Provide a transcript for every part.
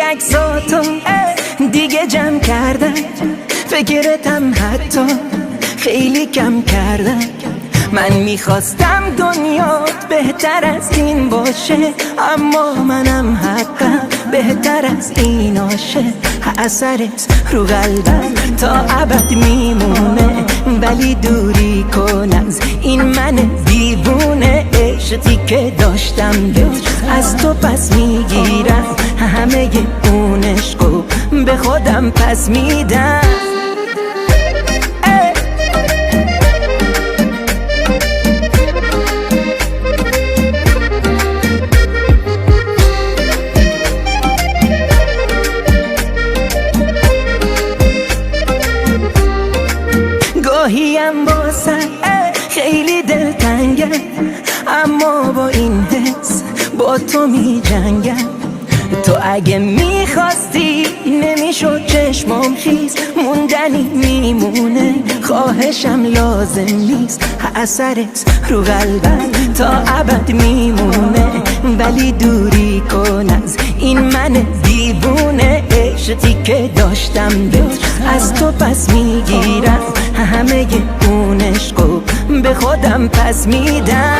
عکساتو دیگه جمع کردم، فکرتم حتی خیلی کم کردم. من میخواستم دنیا بهتر از این باشه، اما منم حقم بهتر از این آشه. اثرت رو قلبم تا ابد میمونه، ولی دوری کن از این من دیوونه. عشقی که داشتم بهش از تو پس میگیرم، همه اون عشقو به خودم پس میدم. گاهیم واسه خیلی دلتنگم، اما با این حس با تو می جنگم. تو اگه میخواستی نمیشد چشمام خیز، موندنی میمونه خواهشم لازم نیست. اثرت رو قلبم تا ابد میمونه، ولی دوری کن از این من دیوونه. عشقی که داشتم بهش از تو پس میگیرم، همه اون عشقو به خودم پس میدم.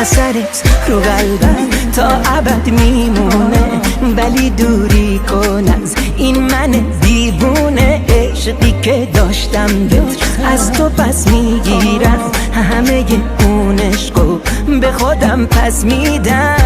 اثرت رو قلبم تا ابد میمونه، ولی دوری کن از این من دیوونه. عشقی که داشتم بهش از تو پس میگیرم، همه اون عشقو به خودم پس میدم.